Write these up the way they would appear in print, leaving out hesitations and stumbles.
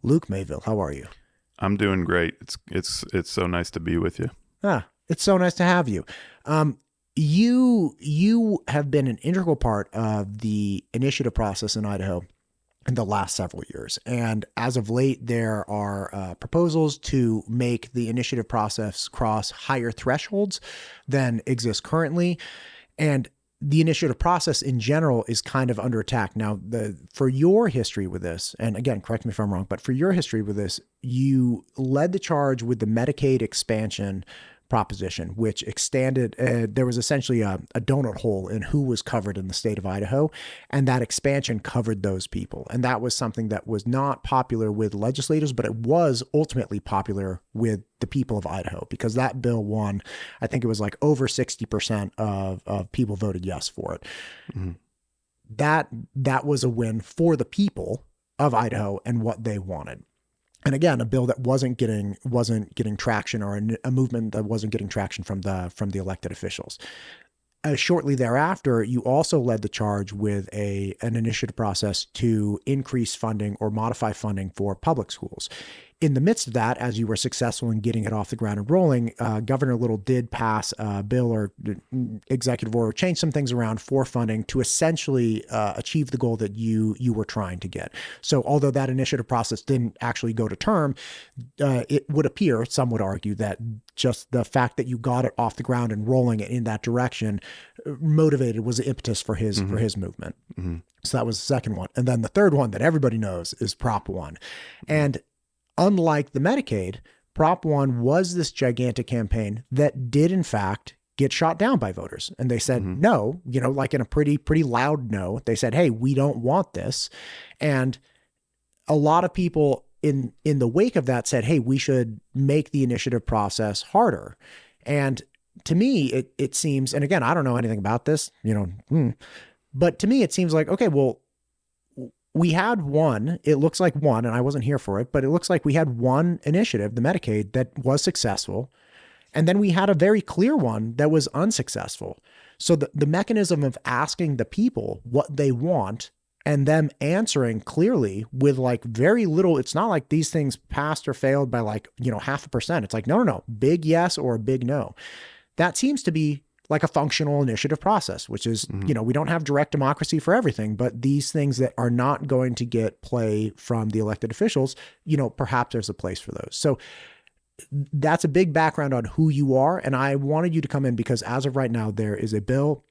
Luke Mayville. How are you? I'm doing great. It's so nice to be with you. It's so nice to have you. Um, you have been an integral part of the initiative process in Idaho in the last several years, and as of late, there are proposals to make the initiative process cross higher thresholds than exist currently. And the initiative process in general is kind of under attack. Now, for your history with this, and again, correct me if I'm wrong, but for your history with this, you led the charge with the Medicaid expansion proposition, which extended, there was essentially a donut hole in who was covered in the state of Idaho. And that expansion covered those people. And that was something that was not popular with legislators, but it was ultimately popular with the people of Idaho because that bill won. I think it was like over 60% of people voted yes for it. Mm-hmm. That was a win for the people of Idaho and what they wanted. And again, a bill that wasn't getting traction, or a movement that wasn't getting traction from the elected officials. Shortly thereafter, you also led the charge with an initiative process to increase funding or modify funding for public schools. In the midst of that, as you were successful in getting it off the ground and rolling, Governor Little did pass a bill or executive order, change some things around for funding to essentially achieve the goal that you were trying to get. So although that initiative process didn't actually go to term, it would appear, some would argue, that just the fact that you got it off the ground and rolling it in that direction was the impetus for his movement. Mm-hmm. So that was the second one. And then the third one that everybody knows is Prop 1. And unlike the Medicaid, Prop 1 was this gigantic campaign that did, in fact, get shot down by voters. And they said, no, like in a pretty loud no. They said, hey, we don't want this. And a lot of people in the wake of that said, hey, we should make the initiative process harder. And to me, it seems, and again, I don't know anything about this, but to me, it seems like, okay, well, we had one, it looks like one, and I wasn't here for it, but it looks like we had one initiative, the Medicaid, that was successful. And then we had a very clear one that was unsuccessful. So the mechanism of asking the people what they want and them answering clearly with like very little, it's not like these things passed or failed by like, 0.5%. It's like, no, big yes or a big no. That seems to be like a functional initiative process, which is, we don't have direct democracy for everything, but these things that are not going to get play from the elected officials, perhaps there's a place for those. So that's a big background on who you are. And I wanted you to come in because as of right now, there is a bill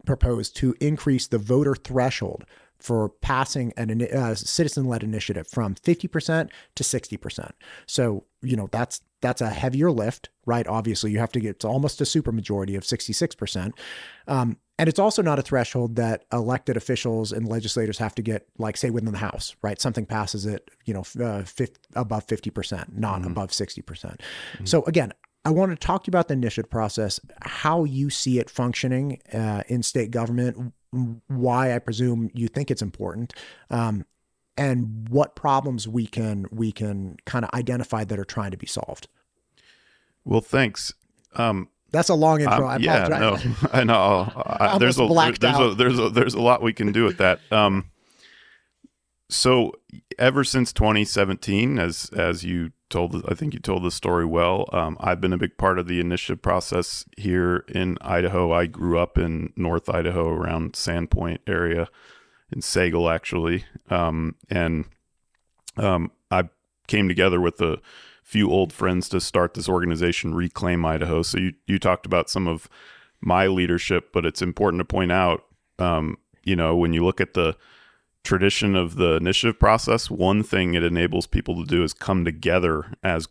proposed to increase the voter threshold for passing a citizen-led initiative from 50% to 60%. So, that's a heavier lift, right? Obviously, you have to get to almost a supermajority of 66%. And it's also not a threshold that elected officials and legislators have to get, like, say, within the House, right? Something passes it, above 50%, not above 60%. So again, I want to talk to you about the initiative process, how you see it functioning in state government, why I presume you think it's important, and what problems we can kind of identify that are trying to be solved. Well, thanks. That's a long intro. I yeah, apologize. no, I know. There's a lot we can do with that. So ever since 2017, as you told, I think you told the story well. I've been a big part of the initiative process here in Idaho. I grew up in North Idaho around Sandpoint area in Sagal, actually. I came together with a few old friends to start this organization, Reclaim Idaho. So you talked about some of my leadership, but it's important to point out, when you look at the tradition of the initiative process, one thing it enables people to do is come together as,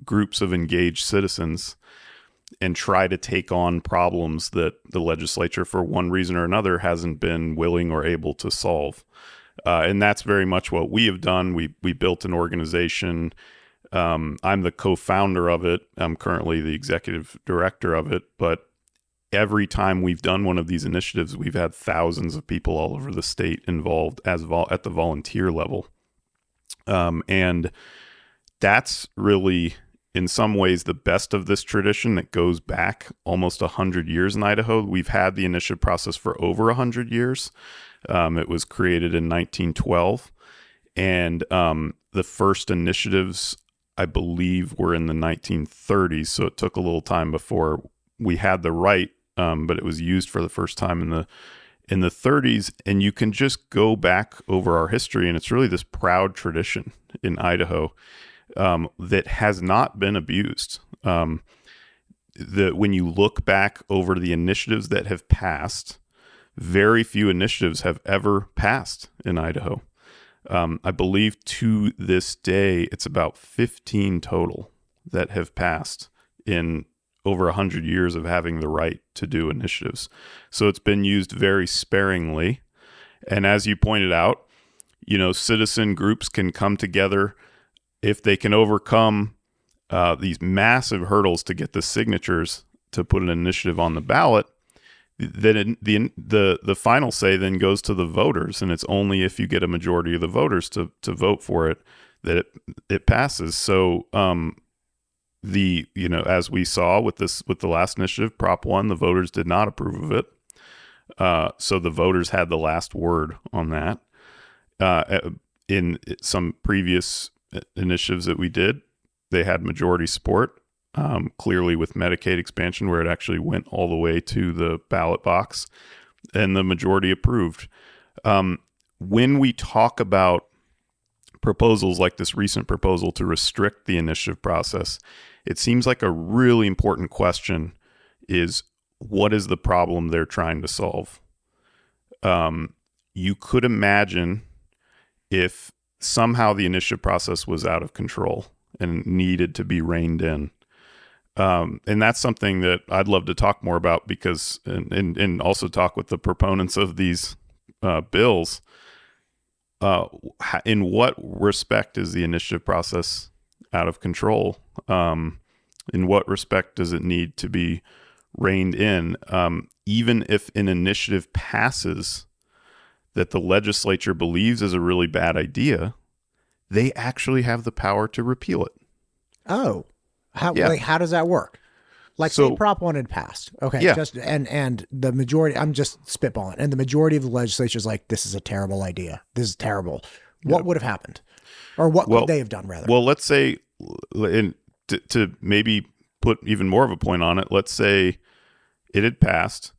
groups of engaged citizens and try to take on problems that the legislature, for one reason or another, hasn't been willing or able to solve. And that's very much what we have done. We built an organization. I'm the co-founder of it. I'm currently the executive director of it, but every time we've done one of these initiatives, we've had thousands of people all over the state involved at the volunteer level. And that's really, in some ways, the best of this tradition that goes back almost 100 years in Idaho. We've had the initiative process for over 100 years. It was created in 1912. And the first initiatives, I believe, were in the 1930s. So it took a little time before we had the right, but it was used for the first time in the 30s. And you can just go back over our history, and it's really this proud tradition in Idaho that has not been abused. When you look back over the initiatives that have passed, very few initiatives have ever passed in Idaho. I believe to this day, it's about 15 total that have passed in over 100 years of having the right to do initiatives. So it's been used very sparingly. And as you pointed out, citizen groups can come together if they can overcome these massive hurdles to get the signatures to put an initiative on the ballot. Then the final say then goes to the voters, and it's only if you get a majority of the voters to vote for it that it passes. So as we saw with the last initiative, Prop 1, the voters did not approve of it. So the voters had the last word on that. In some previous initiatives that we did, they had majority support. Clearly with Medicaid expansion, where it actually went all the way to the ballot box and the majority approved. When we talk about proposals like this recent proposal to restrict the initiative process, it seems like a really important question is, what is the problem they're trying to solve? You could imagine if somehow the initiative process was out of control and needed to be reined in. And that's something that I'd love to talk more about, because and also talk with the proponents of these bills. In what respect is the initiative process out of control? In what respect does it need to be reined in? Even if an initiative passes that the legislature believes is a really bad idea, they actually have the power to repeal it. Oh. How does that work? Like, say Prop 1 had passed. Okay. Yeah. And the majority, I'm just spitballing, and the majority of the legislature is like, this is a terrible idea. This is terrible. What would have happened? Or what could they have done, rather? Well, let's say, to maybe put even more of a point on it, let's say it had passed.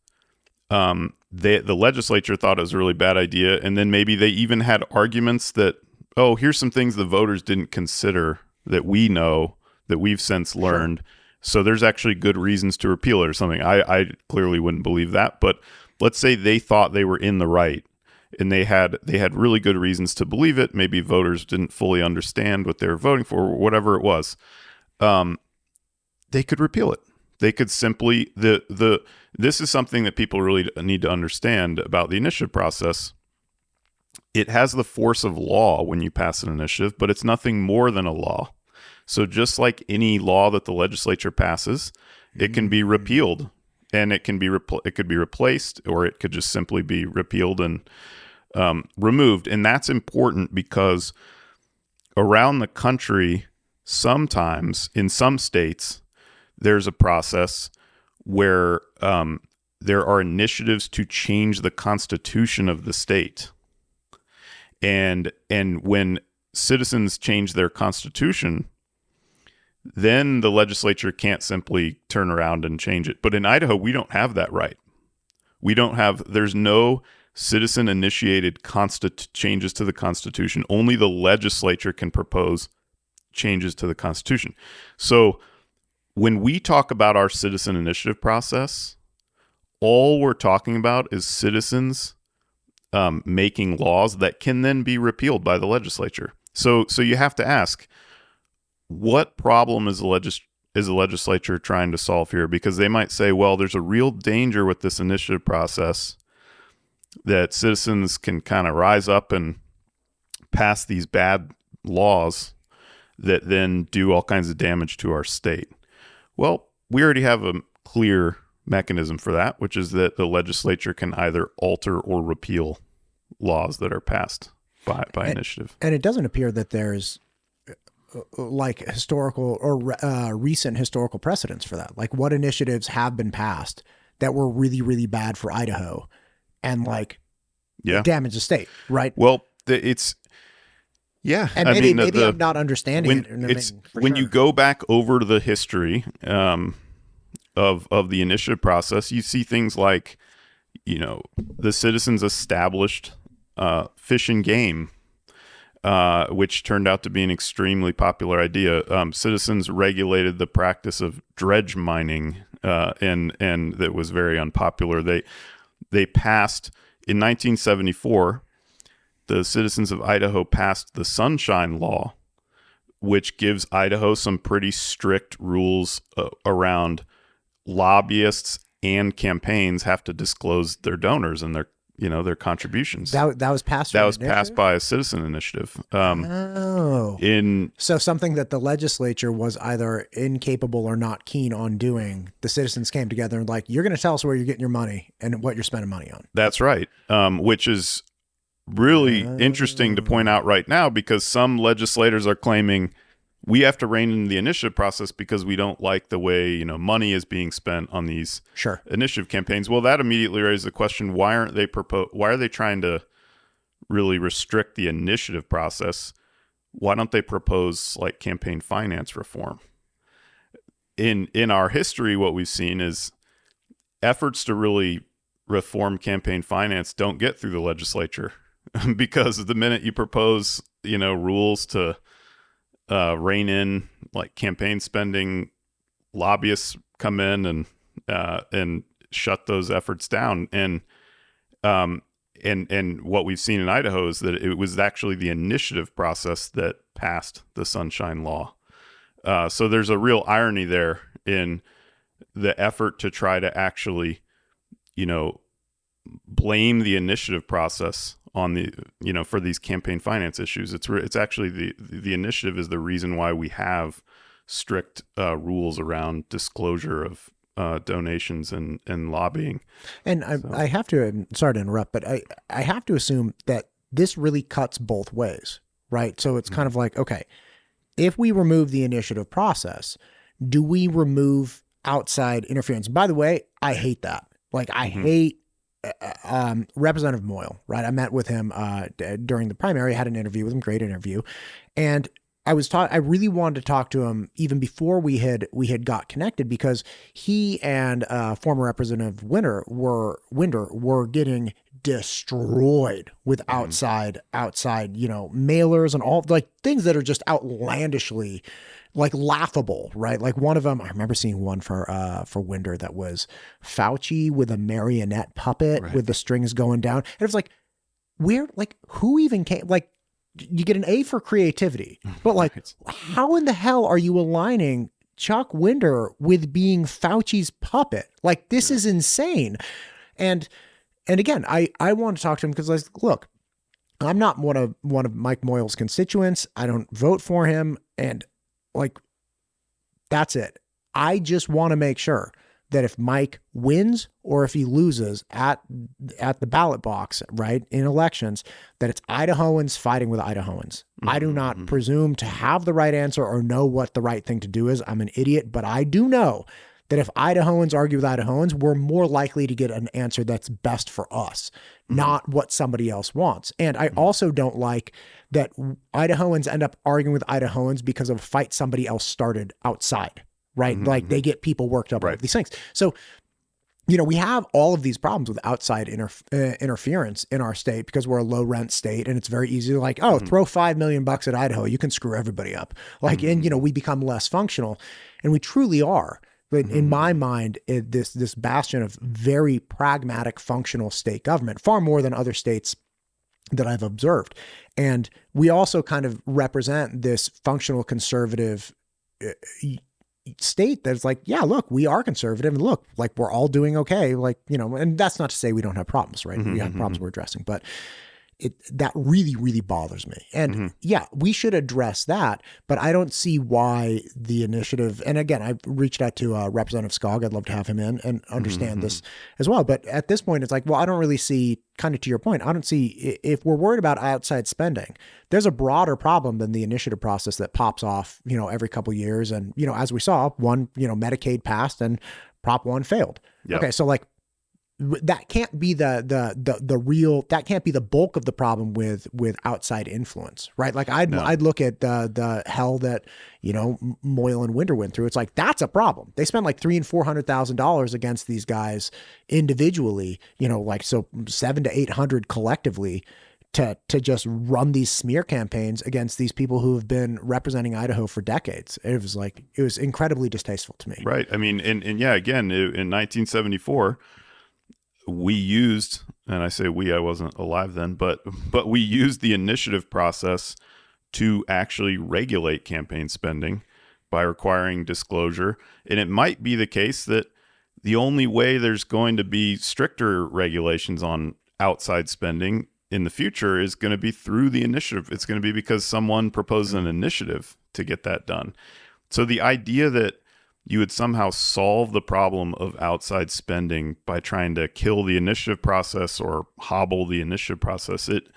The legislature thought it was a really bad idea. And then maybe they even had arguments that, here's some things the voters didn't consider that we know, that we've since learned. Sure. So there's actually good reasons to repeal it or something. I clearly wouldn't believe that, but let's say they thought they were in the right and they had really good reasons to believe it. Maybe voters didn't fully understand what they were voting for, or whatever it was. They could repeal it. They could simply, this is something that people really need to understand about the initiative process. It has the force of law when you pass an initiative, but it's nothing more than a law. So just like any law that the legislature passes, it can be repealed, and it can be it could be replaced, or it could just simply be repealed and removed. And that's important because around the country, sometimes in some states, there's a process where there are initiatives to change the constitution of the state. And when citizens change their constitution, then the legislature can't simply turn around and change it. But in Idaho, we don't have that right. There's no citizen-initiated changes to the Constitution. Only the legislature can propose changes to the Constitution. So when we talk about our citizen initiative process, all we're talking about is citizens making laws that can then be repealed by the legislature. So you have to ask, what problem is the legislature trying to solve here? Because they might say, well, there's a real danger with this initiative process that citizens can kind of rise up and pass these bad laws that then do all kinds of damage to our state. Well, we already have a clear mechanism for that, which is that the legislature can either alter or repeal laws that are passed by initiative. And it doesn't appear that there's like historical or recent historical precedents for that. Like, what initiatives have been passed that were really, really bad for Idaho and damage the state, right? Well, Yeah. And maybe I'm not understanding it. And when you go back over the history of the initiative process, you see things like, the citizens established Fish and Game, which turned out to be an extremely popular idea. Citizens regulated the practice of dredge mining, and that was very unpopular. They passed in 1974. The citizens of Idaho passed the Sunshine Law, which gives Idaho some pretty strict rules around lobbyists and campaigns have to disclose their donors and their contributions. That was passed. That was passed by a citizen initiative. So something that the legislature was either incapable or not keen on doing, the citizens came together and like, you're going to tell us where you're getting your money and what you're spending money on. That's right. Which is really interesting to point out right now, because some legislators are claiming we have to rein in the initiative process because we don't like the way money is being spent on these initiative campaigns. Well, that immediately raises the question: why are they trying to really restrict the initiative process? Why don't they propose like campaign finance reform? In our history, what we've seen is efforts to really reform campaign finance don't get through the legislature. Because the minute you propose, rules to rein in like campaign spending, lobbyists come in and shut those efforts down. And what we've seen in Idaho is that it was actually the initiative process that passed the Sunshine Law. So there's a real irony there in the effort to try to actually, blame the initiative process on the for these campaign finance issues. It's actually the initiative is the reason why we have strict rules around disclosure of donations and lobbying. And I have to, sorry to interrupt, but I have to assume that this really cuts both ways, right? So it's kind of like, okay, if we remove the initiative process, do we remove outside interference? By the way, I hate that. Like I hate Representative Moyle, right? I met with him during the primary, had an interview with him, great interview. And I really wanted to talk to him even before we had got connected, because he and former Representative Winder were getting destroyed with outside, mailers and all like things that are just outlandishly like laughable, right? Like one of them, I remember seeing one for Winder that was Fauci with a marionette puppet with the strings going down. And it was like, who even came, like, you get an A for creativity, but like, how in the hell are you aligning Chuck Winder with being Fauci's puppet? Like, this is insane. And again, I want to talk to him because, like, look, I'm not one of Mike Moyle's constituents. I don't vote for him. And like, that's it. I just want to make sure that if Mike wins or if he loses at the ballot box, right, in elections, that it's Idahoans fighting with Idahoans. I do not presume to have the right answer or know what the right thing to do is. I'm an idiot, but I do know that if Idahoans argue with Idahoans, we're more likely to get an answer that's best for us, not what somebody else wants. And I also don't like that Idahoans end up arguing with Idahoans because of a fight somebody else started outside, right? Like they get people worked up over these things. So, we have all of these problems with outside interference in our state because we're a low rent state, and it's very easy to like, throw $5 million at Idaho. You can screw everybody up. Like, and we become less functional, and we truly are. But in my mind, this bastion of very pragmatic, functional state government, far more than other states that I've observed. And we also kind of represent this functional conservative state that's like, yeah, look, we are conservative, and look, like we're all doing okay. Like, and that's not to say we don't have problems, right? We have problems we're addressing, but that really, really bothers me. And yeah, we should address that, but I don't see why the initiative, and again, I've reached out to Representative Skog. I'd love to have him in and understand this as well. But at this point, it's like, well, I don't really see, kind of to your point, I don't see, if we're worried about outside spending, there's a broader problem than the initiative process that pops off, every couple of years. And, as we saw, one, Medicaid passed and Prop 1 failed. Yep. Okay. So like, that can't be the real, that can't be the bulk of the problem with outside influence, right? Like I'd look at the hell that, you know, Moyle and Winder went through. It's like, that's a problem. They spent like $300,000 and $400,000 against these guys individually, you know, like, so 700 to 800 collectively to just run these smear campaigns against these people who have been representing Idaho for decades. It was incredibly distasteful to me. Right. I mean, and yeah, again, in 1974, we used, and I say we, I wasn't alive then, but we used the initiative process to actually regulate campaign spending by requiring disclosure. And it might be the case that the only way there's going to be stricter regulations on outside spending in the future is going to be through the initiative. It's going to be because someone proposed an initiative to get that done. So the idea that you would somehow solve the problem of outside spending by trying to kill the initiative process or hobble the initiative process, it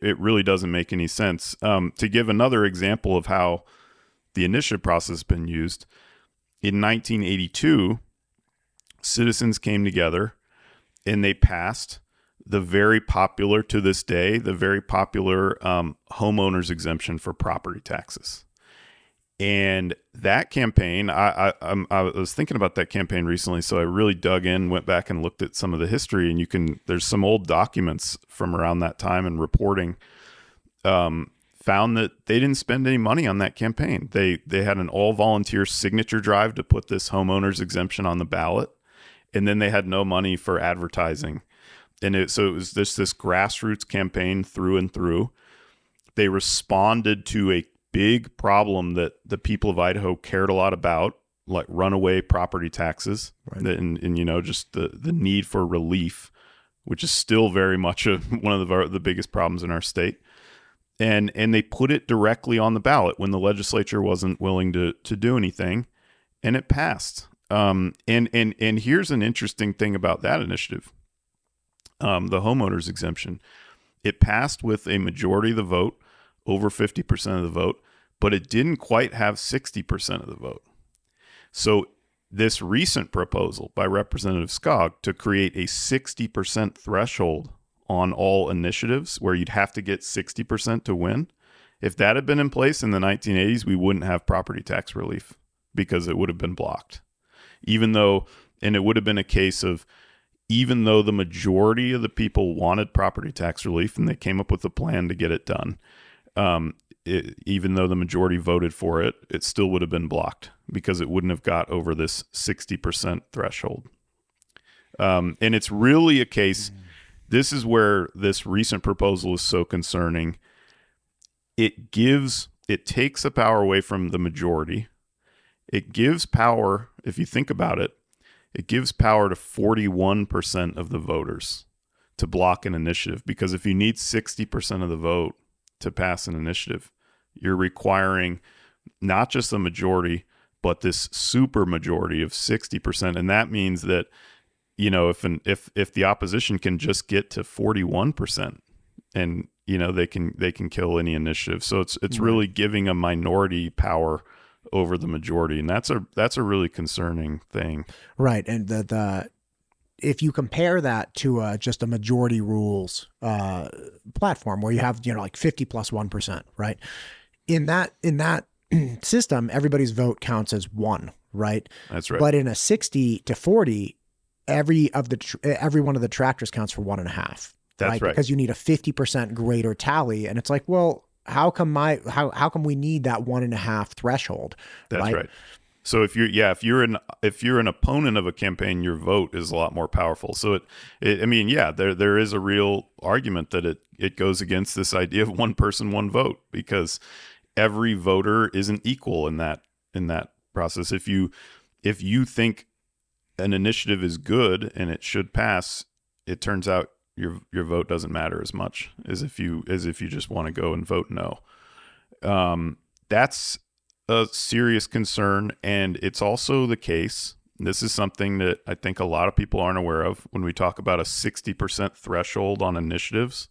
really doesn't make any sense. To give another example of how the initiative process has been used, in 1982, citizens came together and they passed the very popular, to this day, the very popular homeowners exemption for property taxes. And that campaign, I was thinking about that campaign recently, so I really dug in, went back and looked at some of the history, and there's some old documents from around that time and reporting found that they didn't spend any money on that campaign. They had an all-volunteer signature drive to put this homeowners exemption on the ballot, and then they had no money for advertising. And so it was this grassroots campaign through and through. They responded to a big problem that the people of Idaho cared a lot about, like runaway property taxes, right. and you know, just the need for relief, which is still very much one of the biggest problems in our state. And they put it directly on the ballot when the legislature wasn't willing to do anything, and it passed. And here's an interesting thing about that initiative. The homeowners exemption, it passed with a majority of the vote, over 50% of the vote, but it didn't quite have 60% of the vote. So this recent proposal by Representative Skog to create a 60% threshold on all initiatives where you'd have to get 60% to win, if that had been in place in the 1980s, we wouldn't have property tax relief because it would have been blocked. And it would have been a case of, even though the majority of the people wanted property tax relief and they came up with a plan to get it done, even though the majority voted for it, it still would have been blocked because it wouldn't have got over this 60% threshold. And it's really a case, this is where this recent proposal is so concerning. It takes the power away from the majority. It gives power, if you think about it, it gives power to 41% of the voters to block an initiative, because if you need 60% of the vote to pass an initiative, you're requiring not just a majority, but this super majority of 60%. And that means that, you know, if the opposition can just get to 41%, and, you know, they can kill any initiative. So it's really giving a minority power over the majority, and that's a really concerning thing, right? And if you compare that to just a majority rules platform where you have, you know, like 50 plus 1%, right? In that system, everybody's vote counts as one, right? That's right. But in a 60 to 40, every one of the tractors counts for 1.5. That's right. Because you need a 50% greater tally, and it's like, well, how come we need that 1.5 threshold? That's right. So if you're an opponent of a campaign, your vote is a lot more powerful. So there is a real argument that it goes against this idea of one person, one vote, because every voter isn't equal in that process. If you think an initiative is good and it should pass, it turns out your vote doesn't matter as much as if you just want to go and vote no. That's a serious concern, and it's also the case. This is something that I think a lot of people aren't aware of when we talk about a 60% threshold on initiatives.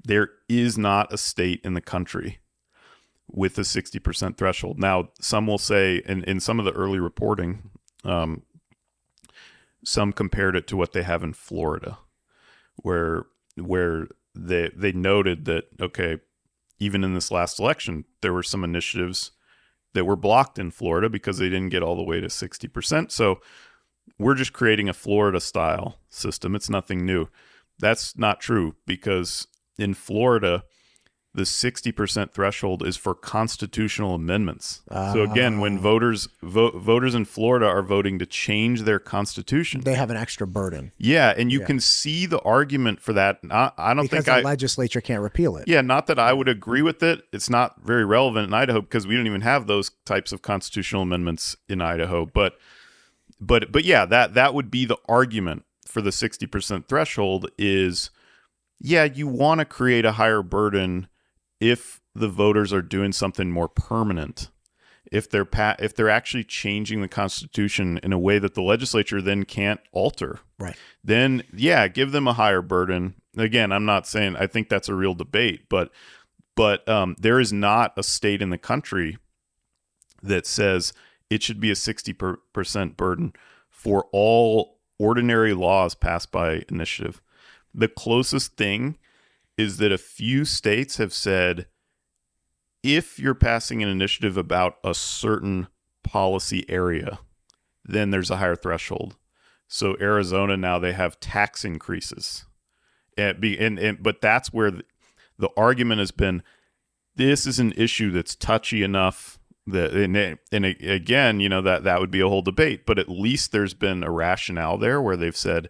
There is not a state in the country with a 60% threshold. Now, some will say, in some of the early reporting, some compared it to what they have in Florida, where they noted that, okay, even in this last election, there were some initiatives that were blocked in Florida because they didn't get all the way to 60%. So we're just creating a Florida style system. It's nothing new. That's not true, because in Florida, the 60% threshold is for constitutional amendments. So again, when voters in Florida are voting to change their constitution, they have an extra burden. Yeah, and you can see the argument for that. I don't because think the legislature can't repeal it. Yeah, not that I would agree with it. It's not very relevant in Idaho because we don't even have those types of constitutional amendments in Idaho. But yeah, that would be the argument for the 60% threshold is, yeah, you want to create a higher burden if the voters are doing something more permanent, if they're actually changing the Constitution in a way that the legislature then can't alter, right? Then, yeah, give them a higher burden. Again, I'm not saying I think that's a real debate, but there is not a state in the country that says it should be a 60% burden for all ordinary laws passed by initiative. The closest thing is that a few states have said, if you're passing an initiative about a certain policy area, then there's a higher threshold. So Arizona, now they have tax increases. But that's where the argument has been, this is an issue that's touchy enough that, and again, you know, that would be a whole debate, but at least there's been a rationale there where they've said,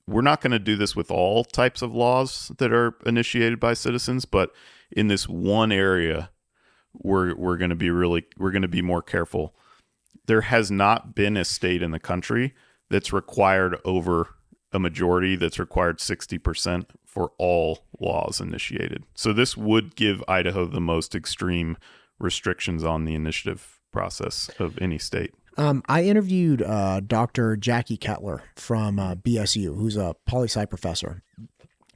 we're not going to do this with all types of laws that are initiated by citizens, but in this one area, we're going to be more careful. There has not been a state in the country that's required over a majority that's required 60% for all laws initiated. So this would give Idaho the most extreme restrictions on the initiative process of any state. I interviewed Dr. Jackie Kettler from BSU, who's a poli-sci professor,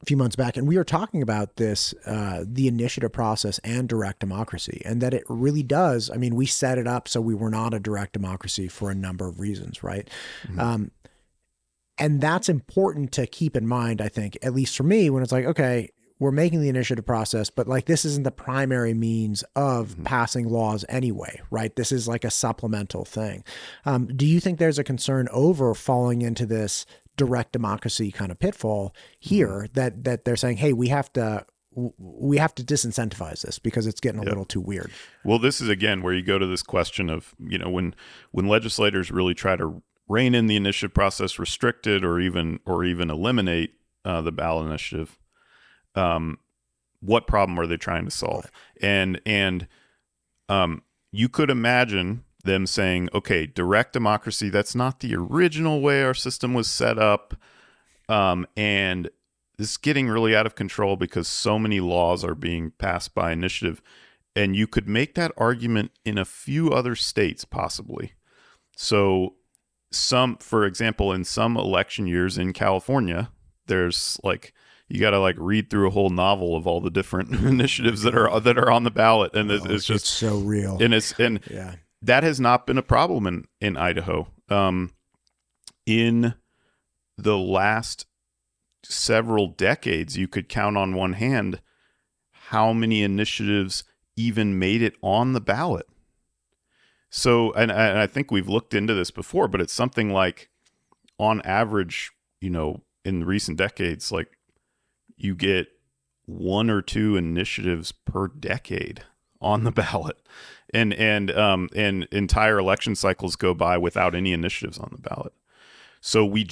a few months back, and we were talking about this, the initiative process and direct democracy, and that it really does. I mean, we set it up so we were not a direct democracy for a number of reasons, right? Mm-hmm. And that's important to keep in mind, I think, at least for me, when it's like, okay, we're making the initiative process, but like this isn't the primary means of passing laws anyway, right? This is like a supplemental thing. Do you think there's a concern over falling into this direct democracy kind of pitfall here, that they're saying, hey, we have to disincentivize this because it's getting a little too weird? Well, this is again where you go to this question of, you know, when legislators really try to rein in the initiative process, restrict it, or even eliminate the ballot initiative. What problem are they trying to solve? And you could imagine them saying, okay, direct democracy, that's not the original way our system was set up. And this is getting really out of control because so many laws are being passed by initiative. And you could make that argument in a few other states, possibly. So for example, in some election years in California, there's like, you got to like read through a whole novel of all the different initiatives that are on the ballot, and it's so real. And that has not been a problem in Idaho. In the last several decades, you could count on one hand how many initiatives even made it on the ballot. So, and I think we've looked into this before, but it's something like, on average, you know, in recent decades, like, you get one or two initiatives per decade on the ballot, and entire election cycles go by without any initiatives on the ballot. So we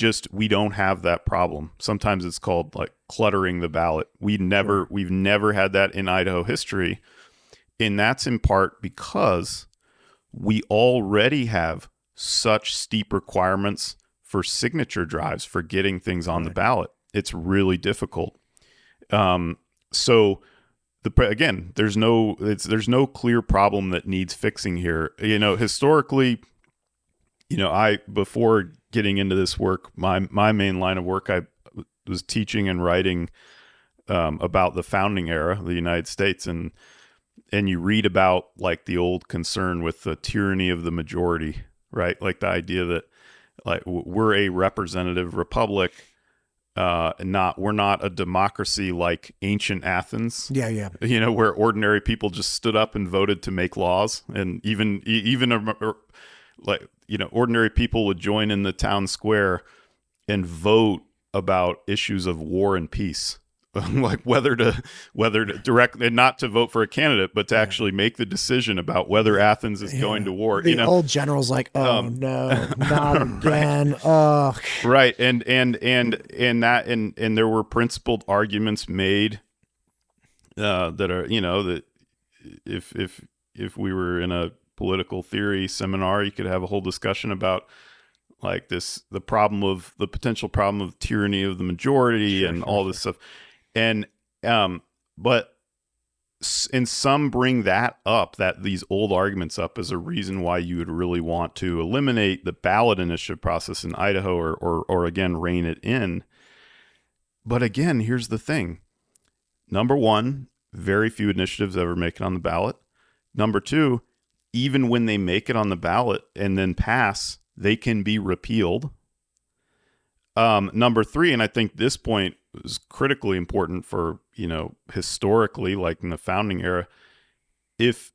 don't have that problem. Sometimes it's called like cluttering the ballot. We've never had that in Idaho history, and that's in part because we already have such steep requirements for signature drives for getting things on the ballot. It's really difficult. So again, there's no clear problem that needs fixing here. You know, historically, you know, before getting into this work, my main line of work, I was teaching and writing, about the founding era of the United States. And you read about like the old concern with the tyranny of the majority, right? Like the idea that Like we're a representative republic. We're not a democracy like ancient Athens. Yeah. Where ordinary people just stood up and voted to make laws, and ordinary people would join in the town square and vote about issues of war and peace. Like whether to direct, and not to vote for a candidate, but to actually make the decision about whether Athens is going to war. The old general's like, oh no, not again. Oh, right. And there were principled arguments made that are, that if we were in a political theory seminar, you could have a whole discussion about like the potential problem of tyranny of the majority all this stuff. And but some bring that up, that these old arguments up, as a reason why you would really want to eliminate the ballot initiative process in Idaho, or again rein it in. But again, here's the thing. Number one, very few initiatives ever make it on the ballot. Number two, even when they make it on the ballot and then pass, they can be repealed. Number three, and I think this point is critically important for, historically, like in the founding era, if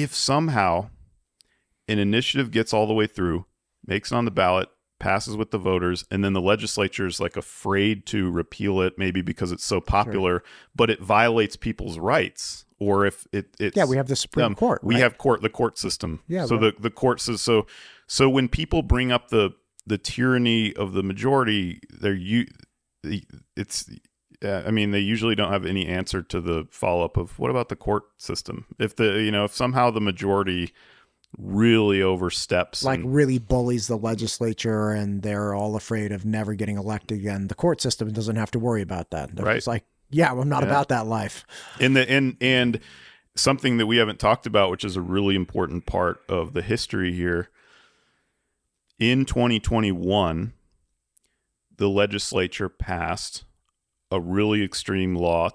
somehow an initiative gets all the way through, makes it on the ballot, passes with the voters, and then the legislature is like afraid to repeal it, maybe because it's so popular, but it violates people's rights, or if it's we have the Supreme Court. We have the court system. Yeah. So the court says so when people bring up the tyranny of the majority, they usually don't have any answer to the follow-up of what about the court system? If if somehow the majority really oversteps, like really bullies the legislature, and they're all afraid of never getting elected again, the court system doesn't have to worry about that. They're just like, I'm not about that life. And something that we haven't talked about, which is a really important part of the history here, in 2021, the legislature passed a really extreme law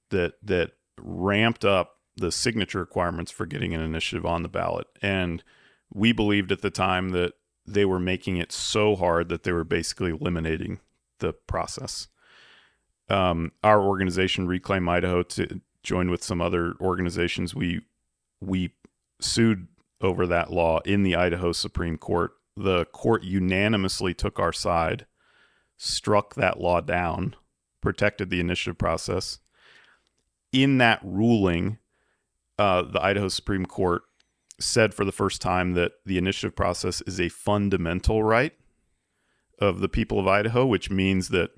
that ramped up the signature requirements for getting an initiative on the ballot. And we believed at the time that they were making it so hard that they were basically eliminating the process. Our organization, Reclaim Idaho, joined with some other organizations, we sued over that law in the Idaho Supreme Court. The court unanimously took our side, struck that law down, protected the initiative process. In that ruling, the Idaho Supreme Court said for the first time that the initiative process is a fundamental right of the people of Idaho, which means that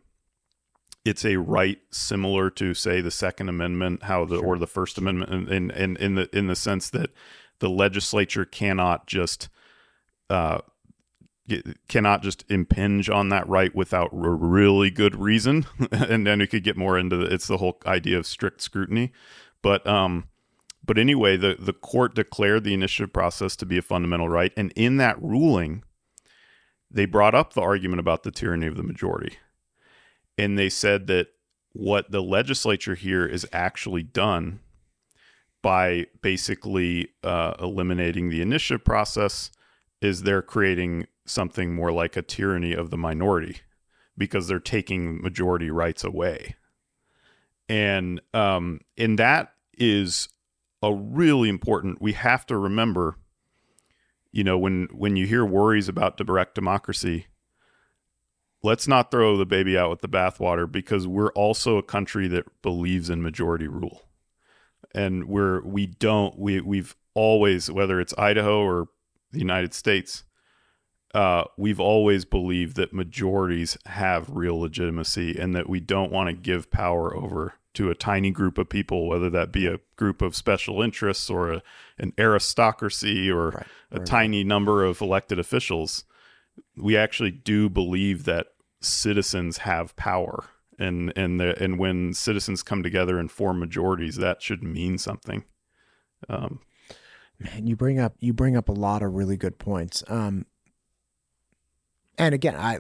it's a right similar to, say, the Second Amendment, or the First Amendment, in the sense that the legislature cannot just impinge on that right without a really good reason. And then we could get more into it's the whole idea of strict scrutiny. But anyway, the court declared the initiative process to be a fundamental right. And in that ruling, they brought up the argument about the tyranny of the majority. And they said that what the legislature here is actually done by basically eliminating the initiative process is they're creating something more like a tyranny of the minority, because they're taking majority rights away. And that is a really important, we have to remember, when you hear worries about direct democracy, let's not throw the baby out with the bathwater, because we're also a country that believes in majority rule. And we've always, whether it's Idaho or the United States, we've always believed that majorities have real legitimacy, and that we don't want to give power over to a tiny group of people, whether that be a group of special interests or an aristocracy or a tiny number of elected officials. We actually do believe that citizens have power, and when citizens come together and form majorities, that should mean something. Man, you bring up a lot of really good points. And again, I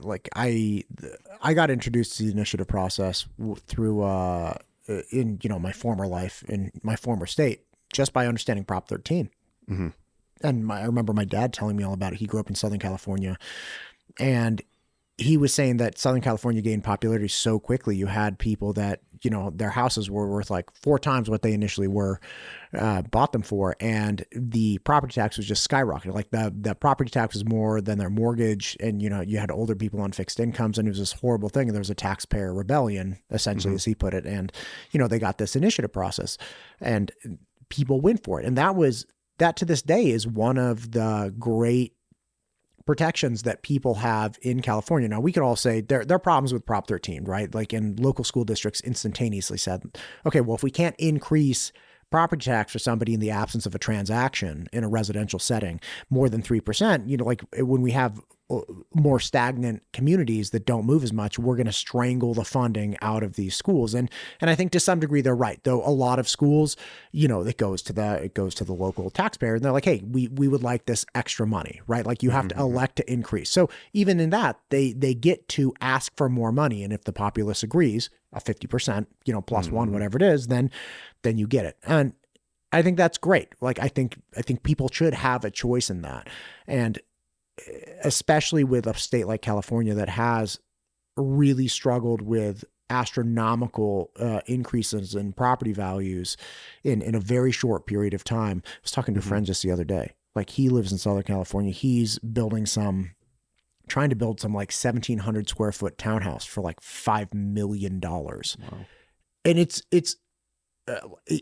got introduced to the initiative process through in my former life in my former state, just by understanding Prop 13. Mm-hmm. and I remember my dad telling me all about it. He grew up in Southern California, and he was saying that Southern California gained popularity so quickly. You had people that, you know, their houses were worth like 4 times what they initially were, bought them for. And the property tax was just skyrocketing. Like the property tax was more than their mortgage. And, you know, you had older people on fixed incomes, and it was this horrible thing. And there was a taxpayer rebellion, essentially, as he put it. And, you know, they got this initiative process and people went for it. And that to this day is one of the great protections that people have in California. Now, we could all say there are problems with Prop 13, right? Like, in local school districts instantaneously said, okay, well, if we can't increase property tax for somebody in the absence of a transaction in a residential setting more than 3%, you know, like when we have more stagnant communities that don't move as much, we're going to strangle the funding out of these schools. And I think to some degree they're right. Though a lot of schools, you know, it goes to the local taxpayer, and they're like, hey, we would like this extra money, right? Like, you have to elect to increase. So even in that, they get to ask for more money, and if the populace agrees, a 50%, you know, plus one, whatever it is, then you get it. And I think that's great. Like, I think people should have a choice in that. And especially with a state like California that has really struggled with astronomical increases in property values in a very short period of time. I was talking to a friend just the other day. Like, he lives in Southern California. He's trying to build some like 1,700 square foot townhouse for like $5 million. Wow. And it's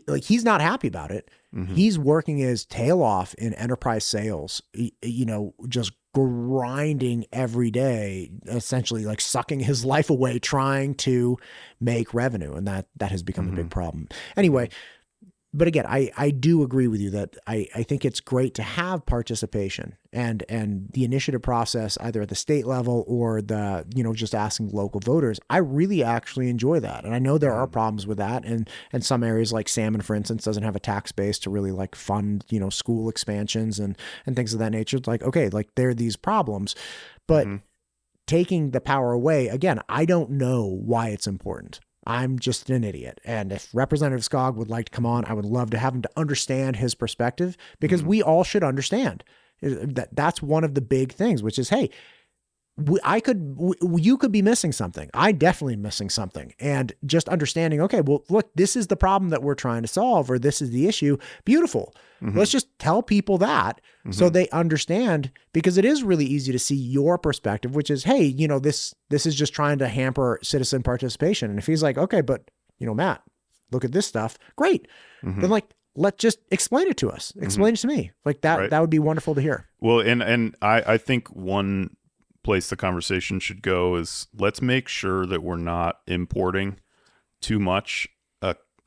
like, he's not happy about it. He's working his tail off in enterprise sales, you know, just grinding every day, essentially like sucking his life away, trying to make revenue. And that has become a big problem. Anyway, but again, I do agree with you that I think it's great to have participation and the initiative process, either at the state level or the, you know, just asking local voters. I really actually enjoy that. And I know there are problems with that. And some areas like Salmon, for instance, doesn't have a tax base to really like fund, you know, school expansions and things of that nature. It's like, okay, like there are these problems, but taking the power away, again, I don't know why it's important. I'm just an idiot. And if Representative Skog would like to come on, I would love to have him to understand his perspective, because we all should understand that that's one of the big things, which is, hey, you could be missing something. I definitely am missing something. And just understanding, okay, well, look, this is the problem that we're trying to solve, or this is the issue. Beautiful. Let's just tell people that so they understand, because it is really easy to see your perspective, which is, hey, you know, this is just trying to hamper citizen participation. And if he's like, okay, but, you know, Matt, look at this stuff. Great. Then, like, let's just explain it to us. Explain it to me. Like that, Right. That would be wonderful to hear. Well, and I think one place the conversation should go is, let's make sure that we're not importing too much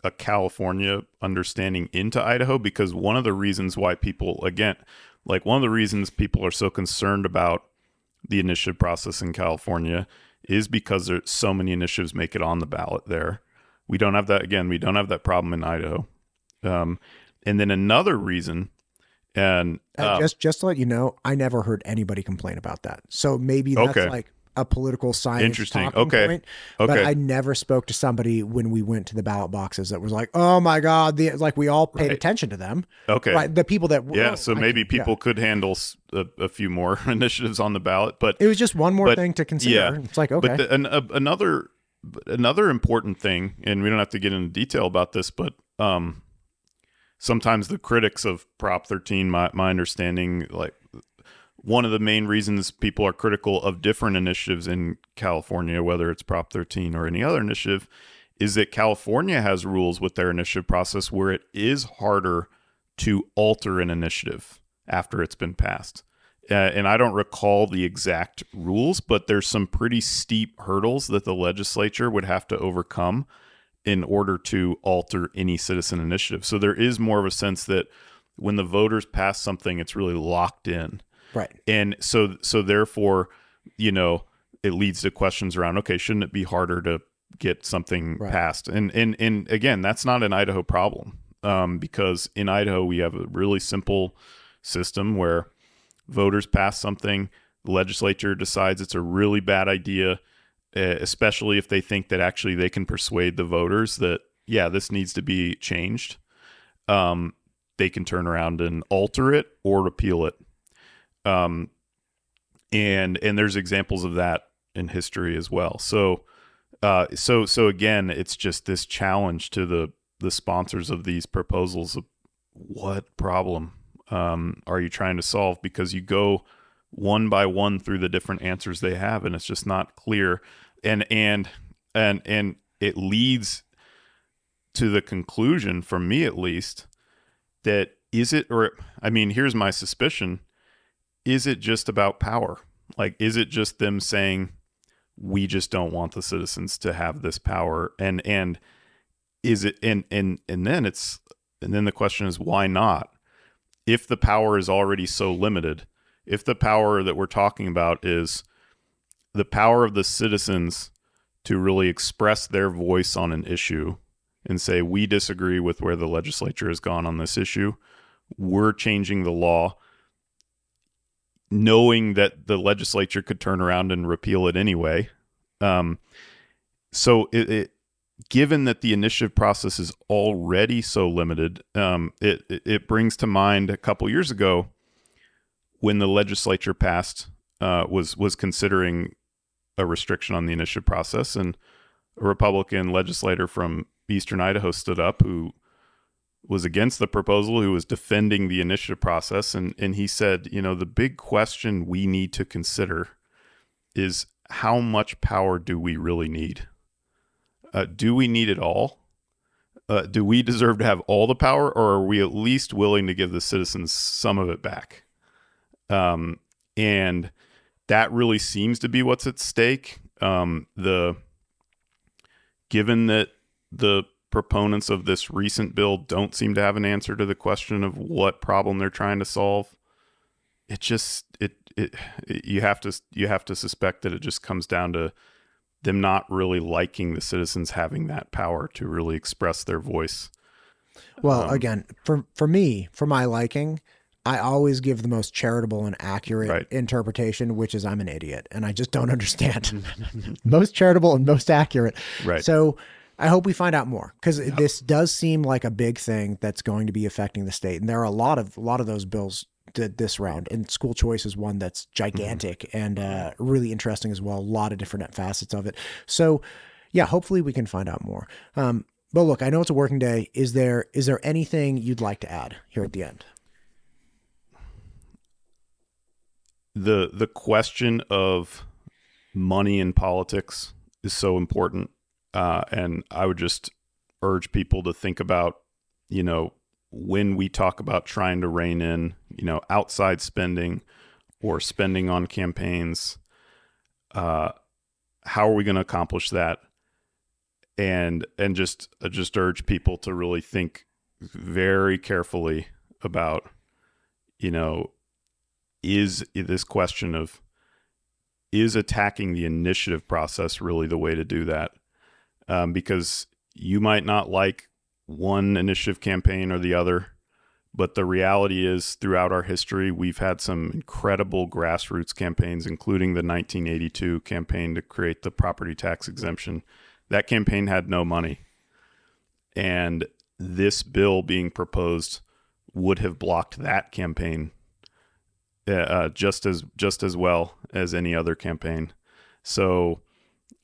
a California understanding into Idaho, because one of the reasons why people, again, like one of the reasons people are so concerned about the initiative process in California is because there's so many initiatives make it on the ballot there. We don't have that. Again, we don't have that problem in Idaho. And then another reason, and just to let you know, I never heard anybody complain about that. So maybe that's like a political science interesting. talking point. But I never spoke to somebody when we went to the ballot boxes that was like, oh my God, like we all paid attention to them. Okay. Right. The people that so maybe people could handle a few more initiatives on the ballot, but it was just one more thing to consider. Yeah. It's like, okay. But another important thing, and we don't have to get into detail about this, but sometimes the critics of Prop 13, my understanding, like one of the main reasons people are critical of different initiatives in California, whether it's Prop 13 or any other initiative, is that California has rules with their initiative process where it is harder to alter an initiative after it's been passed. And I don't recall the exact rules, but there's some pretty steep hurdles that the legislature would have to overcome in order to alter any citizen initiative. So there is more of a sense that when the voters pass something, it's really locked in. Right. And so therefore, you know, it leads to questions around, okay, shouldn't it be harder to get something passed? And again, that's not an Idaho problem, because in Idaho, we have a really simple system where voters pass something, the legislature decides it's a really bad idea, especially if they think that actually they can persuade the voters that, yeah, this needs to be changed. they can turn around and alter it or repeal it. And there's examples of that in history as well. So again, it's just this challenge to the sponsors of these proposals of what problem are you trying to solve? Because you go one by one through the different answers they have, and it's just not clear. And it leads to the conclusion, from me at least, that here's my suspicion. Is it just about power? Like, is it just them saying, we just don't want the citizens to have this power? And is it, and then the question is, why not? If the power is already so limited, if the power that we're talking about is the power of the citizens to really express their voice on an issue and say, we disagree with where the legislature has gone on this issue, we're changing the law, knowing that the legislature could turn around and repeal it anyway. So given that the initiative process is already so limited, it brings to mind a couple years ago when the legislature was considering a restriction on the initiative process, and a Republican legislator from Eastern Idaho stood up who was against the proposal, who was defending the initiative process. And he said, the big question we need to consider is, how much power do we really need? Do we need it all? Do we deserve to have all the power, or are we at least willing to give the citizens some of it back? And that really seems to be what's at stake. Given that the proponents of this recent bill don't seem to have an answer to the question of what problem they're trying to solve, you have to suspect that it just comes down to them not really liking the citizens having that power to really express their voice. Well, again, for me, for my liking, I always give the most charitable and accurate interpretation, which is I'm an idiot and I just don't understand. Most charitable and most accurate. Right. So I hope we find out more, because this does seem like a big thing that's going to be affecting the state. And there are a lot of those bills did this round, and school choice is one that's gigantic and really interesting as well. A lot of different facets of it. So yeah, hopefully we can find out more. But look, I know it's a working day. Is there anything you'd like to add here at the end? The question of money in politics is so important. And I would just urge people to think about, when we talk about trying to rein in, outside spending or spending on campaigns, how are we going to accomplish that? And just urge people to really think very carefully about, is this question of, is attacking the initiative process really the way to do that? Because you might not like one initiative campaign or the other, but the reality is, throughout our history, we've had some incredible grassroots campaigns, including the 1982 campaign to create the property tax exemption. That campaign had no money. And this bill being proposed would have blocked that campaign just as well as any other campaign. So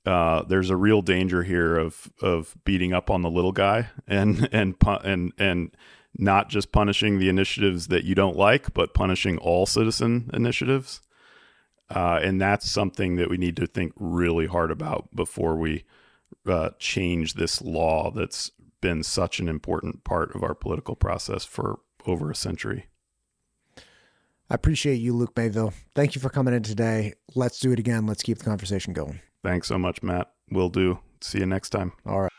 there's a real danger here of beating up on the little guy and not just punishing the initiatives that you don't like, but punishing all citizen initiatives. And that's something that we need to think really hard about before we change this law that's been such an important part of our political process for over a century. I appreciate you, Luke Mayville. Thank you for coming in today. Let's do it again. Let's keep the conversation going. Thanks so much, Matt. Will do. See you next time. All right.